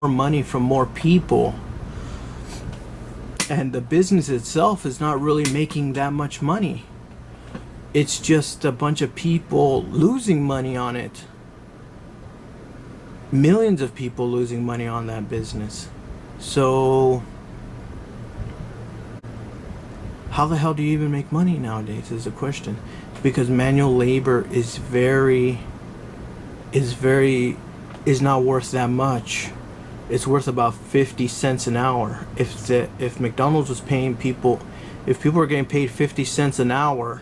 more money from more people, and the business itself is not really making that much money. It's just a bunch of people losing money on it. Millions of people losing money on that business. So how the hell do you even make money nowadays is the question. Because manual labor is not worth that much. It's worth about 50 cents an hour. If McDonald's was paying people, if people were getting paid 50 cents an hour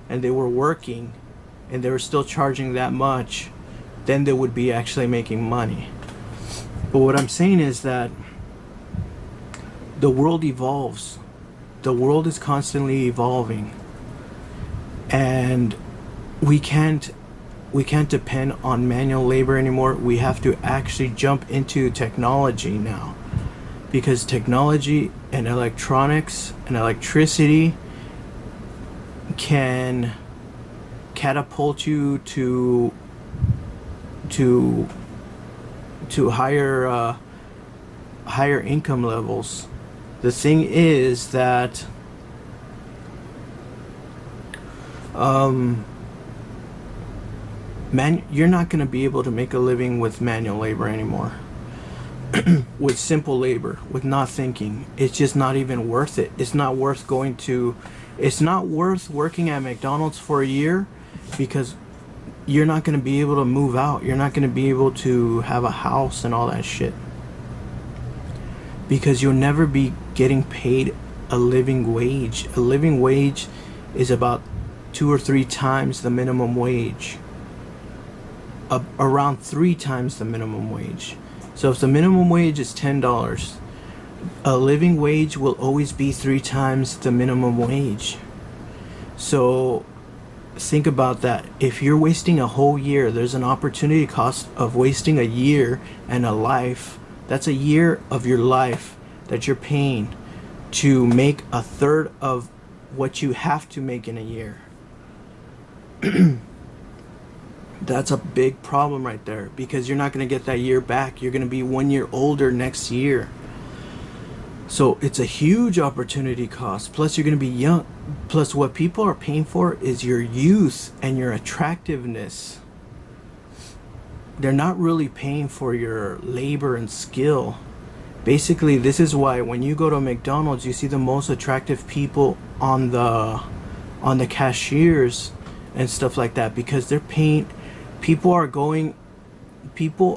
and they were working and they were still charging that much, then they would be actually making money. But what I'm saying is that the world evolves. The world is constantly evolving, and we can't depend on manual labor anymore. We have to actually jump into technology now, because technology and electronics and electricity can catapult you to higher income levels. The thing is that you're not going to be able to make a living with manual labor anymore. With simple labor, with not thinking, it's just not even worth it. It's not worth working at McDonald's for a year, because you're not going to be able to move out. You're not going to be able to have a house and all that shit, because you'll never be getting paid a living wage. A living wage is about 2 or 3 times the minimum wage. Around 3 times the minimum wage. So if the minimum wage is $10, a living wage will always be 3 times the minimum wage. So think about that. If you're wasting a whole year, there's an opportunity cost of wasting a year and a life. That's a year of your life that you're paying to make a third of what you have to make in a year. That's a big problem right there, because you're not going to get that year back. You're going to be 1 year older next year. So it's a huge opportunity cost. Plus you're going to be young. Plus what people are paying for is your youth and your attractiveness. They're not really paying for your labor and skill. Basically, this is why when you go to McDonald's, you see the most attractive people on the cashiers and stuff like that, because they're paying. People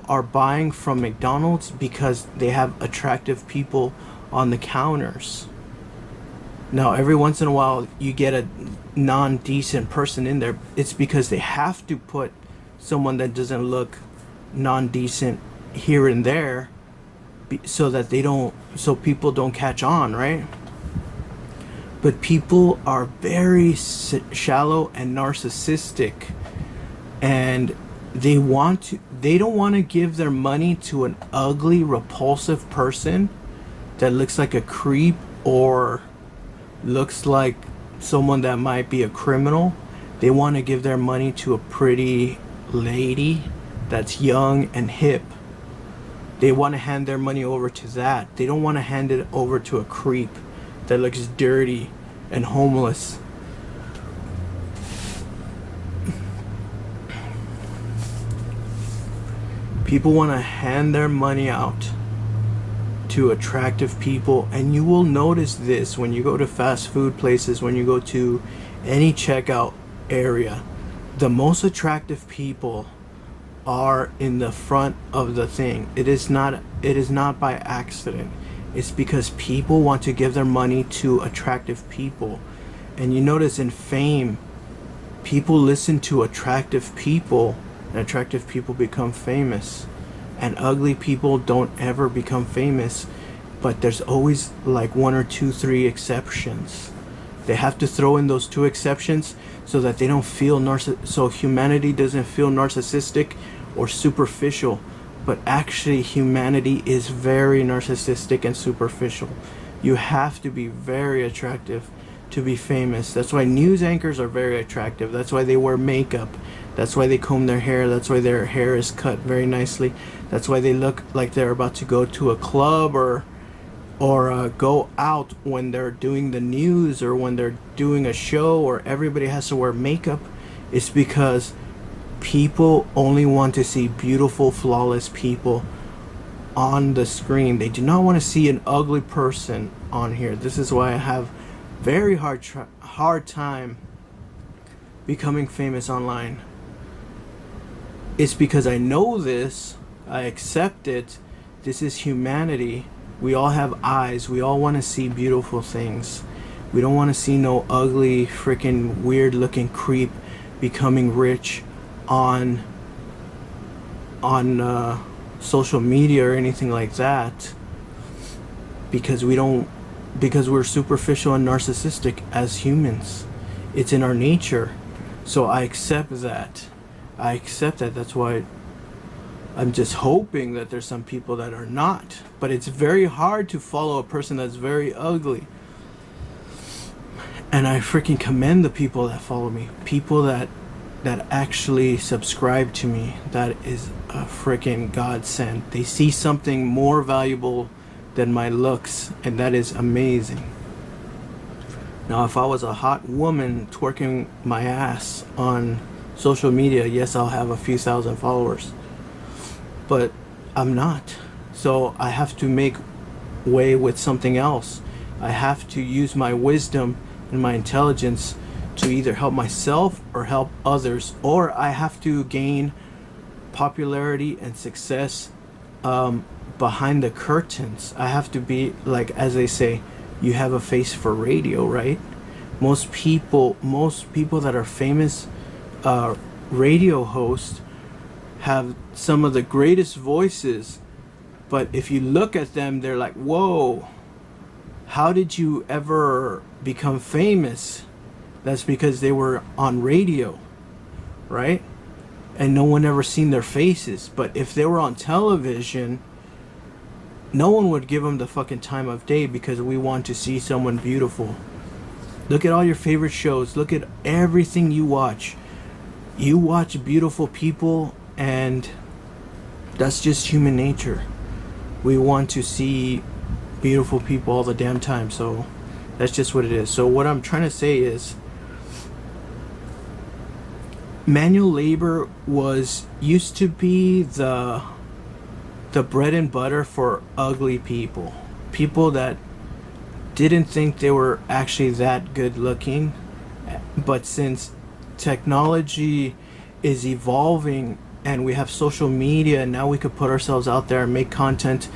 are buying from McDonald's because they have attractive people on the counters. Now, every once in a while, you get a non-decent person in there. It's because they have to put someone that doesn't look non-decent here and there, so that so people don't catch on, right? But people are very shallow and narcissistic, and they don't want to give their money to an ugly, repulsive person that looks like a creep or looks like someone that might be a criminal. They want to give their money to a pretty lady that's young and hip. They want to hand their money over to that. They don't want to hand it over to a creep that looks dirty and homeless. People want to hand their money out to attractive people, and you will notice this when you go to fast food places, when you go to any checkout area. The most attractive people are in the front of the thing. It is not by accident. It's because people want to give their money to attractive people. And you notice in fame, people listen to attractive people, and attractive people become famous. And ugly people don't ever become famous. But there's always like 1 or 2, 3 exceptions. They have to throw in those 2 exceptions so that they don't feel so humanity doesn't feel narcissistic or superficial. But actually humanity is very narcissistic and superficial. You have to be very attractive to be famous. That's why news anchors are very attractive. That's why they wear makeup. That's why they comb their hair. That's why their hair is cut very nicely. That's why they look like they're about to go to a club or go out when they're doing the news or when they're doing a show, or everybody has to wear makeup. It's because people only want to see beautiful, flawless people on the screen. They do not want to see an ugly person on here. This is why I have very hard time becoming famous online. It's because I know this, I accept it. This is humanity. We all have eyes. We all want to see beautiful things. We don't want to see no ugly, freaking weird looking creep becoming rich on social media or anything like that, because we're superficial and narcissistic as humans. It's in our nature. So I accept that. That's why I'm just hoping that there's some people that are not. But it's very hard to follow a person that's very ugly. And I freaking commend the people that follow me. People that actually subscribe to me. That is a freaking godsend. They see something more valuable than my looks, and that is amazing. Now, if I was a hot woman twerking my ass on social media, yes, I'll have a few thousand followers. But I'm not. So I have to make way with something else. I have to use my wisdom and my intelligence to either help myself or help others, or I have to gain popularity and success behind the curtains. I have to be, like, as they say, you have a face for radio, right? Most people that are famous radio hosts have some of the greatest voices, but if you look at them, they're like, whoa, how did you ever become famous? That's because they were on radio, right? And no one ever seen their faces. But if they were on television, no one would give them the fucking time of day, because we want to see someone beautiful. Look at all your favorite shows. Look at everything you watch. You watch beautiful people, and that's just human nature. We want to see beautiful people all the damn time. So that's just what it is. So what I'm trying to say is, manual labor used to be the bread and butter for ugly people. People that didn't think they were actually that good looking. But since technology is evolving and we have social media, and now we could put ourselves out there and make content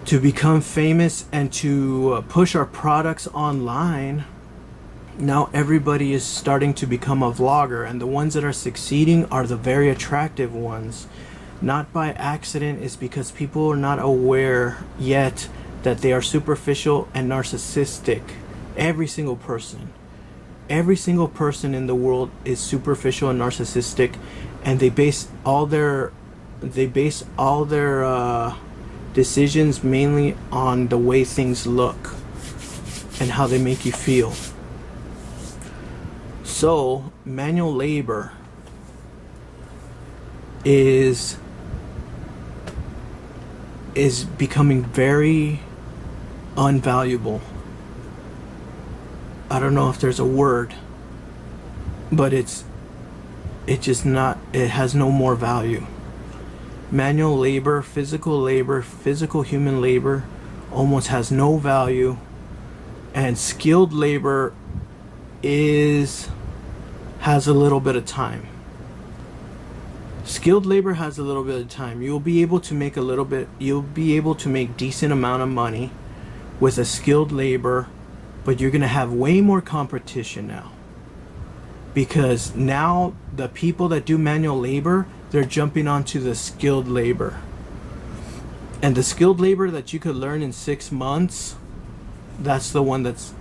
to become famous and to push our products online, now everybody is starting to become a vlogger, and the ones that are succeeding are the very attractive ones. Not by accident. It's because people are not aware yet that they are superficial and narcissistic. Every single person in the world is superficial and narcissistic, and they base all their decisions mainly on the way things look and how they make you feel. So manual labor is becoming very unvaluable. I don't know if there's a word, but it has no more value. Manual labor, physical human labor almost has no value, and skilled labor has a little bit of time. Skilled labor has a little bit of time. You'll be able to make decent amount of money with a skilled labor, but you're going to have way more competition now. Because now the people that do manual labor, they're jumping onto the skilled labor. And the skilled labor that you could learn in 6 months, that's the one that's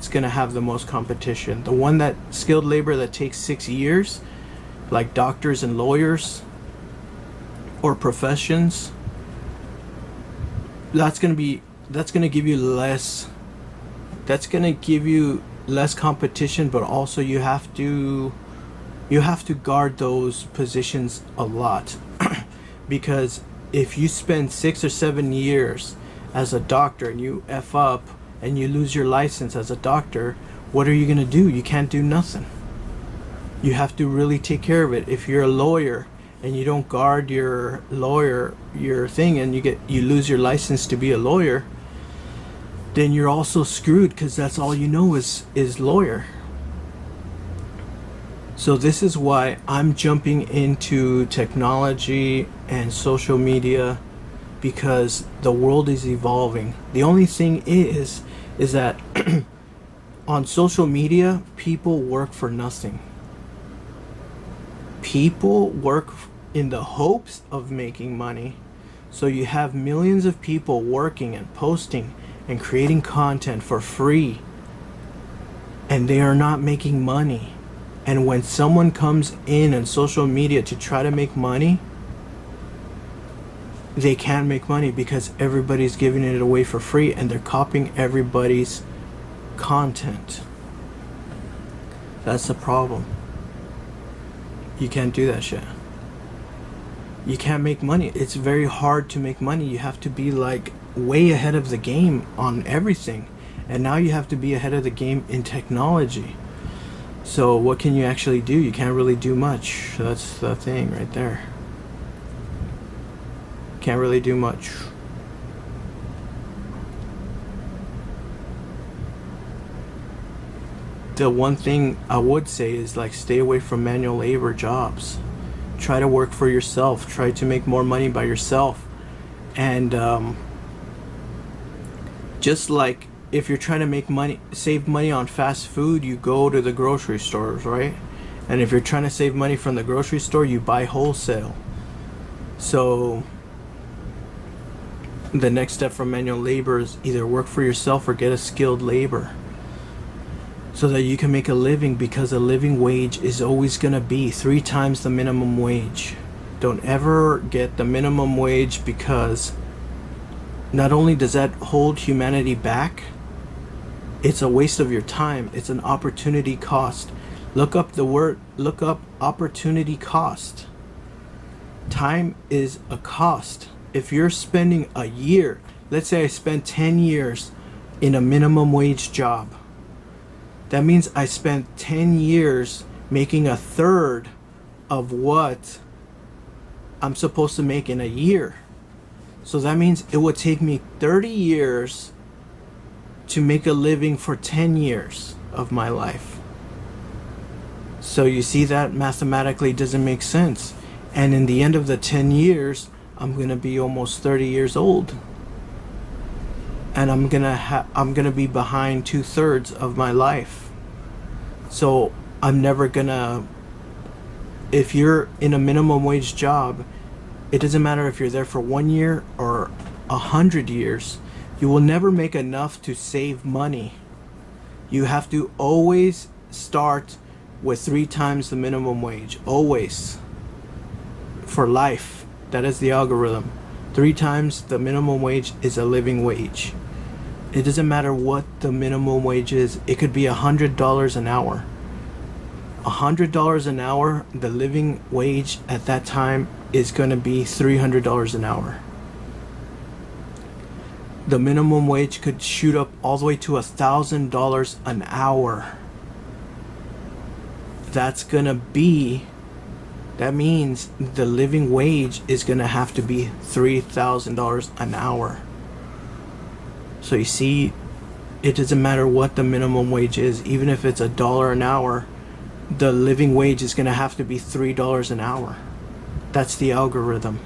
going to have the most competition. The one that skilled labor that takes 6 years, like doctors and lawyers or professions, that's going to give you less That's gonna give you less competition, but also you have to guard those positions a lot. Because if you spend 6 or 7 years as a doctor and you F up and you lose your license as a doctor, what are you gonna do? You can't do nothing. You have to really take care of it. If you're a lawyer and you don't guard your thing, and you lose your license to be a lawyer, then you're also screwed, because that's all you know is lawyer. So this is why I'm jumping into technology and social media, because the world is evolving. The only thing is that on social media, people work for nothing. People work in the hopes of making money. So you have millions of people working and posting and creating content for free, and they are not making money. And when someone comes in on social media to try to make money, they can't make money because everybody's giving it away for free, and they're copying everybody's content. That's the problem. You can't do that shit. You can't make money. It's very hard to make money. You have to be like way ahead of the game on everything. And now you have to be ahead of the game in technology. So what can you actually do? You can't really do much. That's the thing right there. Can't really do much. The one thing I would say is, like, stay away from manual labor jobs. Try to work for yourself. Try to make more money by yourself. And just like if you're trying to make money, save money on fast food, you go to the grocery stores, right? And if you're trying to save money from the grocery store, you buy wholesale. So the next step from manual labor is either work for yourself or get a skilled labor, so that you can make a living, because a living wage is always going to be 3 times the minimum wage. Don't ever get the minimum wage, because not only does that hold humanity back, it's a waste of your time. It's an opportunity cost. Look up opportunity cost. Time is a cost. If you're spending a year, let's say I spent 10 years in a minimum wage job, that means I spent 10 years making a third of what I'm supposed to make in a year. So that means it would take me 30 years to make a living for 10 years of my life. So you see, that mathematically doesn't make sense. And in the end of the 10 years, I'm going to be almost 30 years old. And I'm going to be behind 2/3 of my life. So I'm never going to, if you're in a minimum wage job, it doesn't matter if you're there for 1 year or 100 years, you will never make enough to save money. You have to always start with 3 times the minimum wage. Always. For life. That is the algorithm. 3 times the minimum wage is a living wage. It doesn't matter what the minimum wage is. It could be $100 an hour. $100 an hour, the living wage at that time is going to be $300 an hour. The minimum wage could shoot up all the way to $1,000 an hour. That means the living wage is going to have to be $3,000 an hour. So you see, it doesn't matter what the minimum wage is. Even if it's $1 an hour, the living wage is going to have to be $3 an hour. That's the algorithm.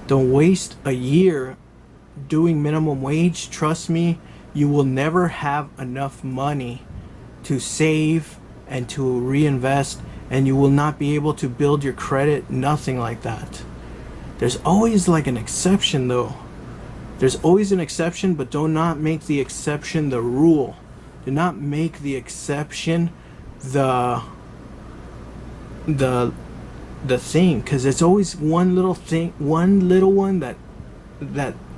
Don't waste a year doing minimum wage. Trust me, you will never have enough money to save and to reinvest, and you will not be able to build your credit, nothing like that. There's always like an exception though. There's always an exception, but do not make the exception the rule. Do not make the exception the thing, because it's always one little thing, one little one that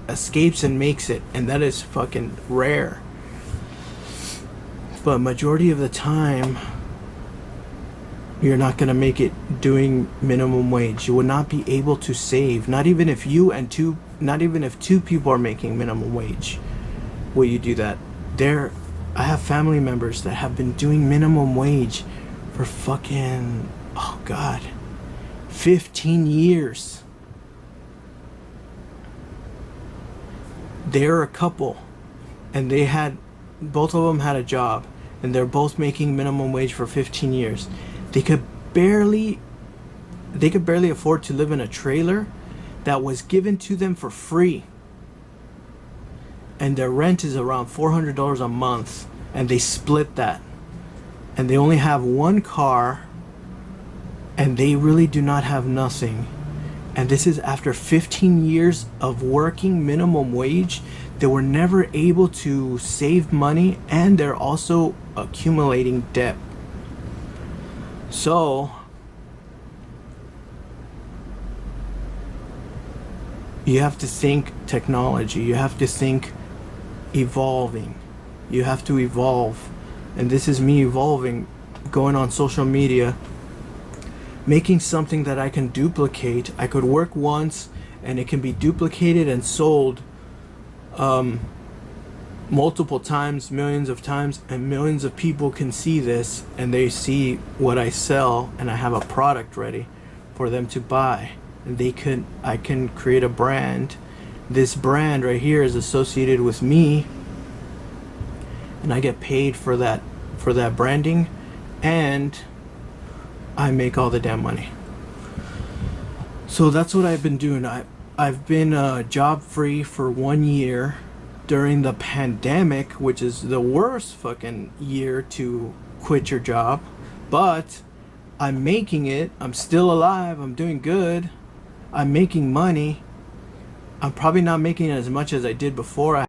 escapes and makes it, and that is fucking rare. But majority of the time, you're not going to make it doing minimum wage. You will not be able to save. Not even if two people are making minimum wage, will you do that? I have family members that have been doing minimum wage for fucking, oh God, 15 years. They're a couple, and both of them had a job, and they're both making minimum wage for 15 years. They could barely afford to live in a trailer that was given to them for free. And their rent is around $400 a month, and they split that. And they only have one car, and they really do not have nothing. And this is after 15 years of working minimum wage. They were never able to save money, and they're also accumulating debt. So you have to think technology. You have to think evolving. You have to evolve. And this is me evolving, going on social media, making something that I can duplicate. I could work once and it can be duplicated and sold multiple times, millions of times, and millions of people can see this, and they see what I sell, and I have a product ready for them to buy. And I can create a brand. This brand right here is associated with me, and I get paid for that branding, and I make all the damn money. So that's what I've been doing. I've been job free for 1 year during the pandemic, which is the worst fucking year to quit your job. But I'm making it. I'm still alive. I'm doing good. I'm making money. I'm probably not making as much as I did before.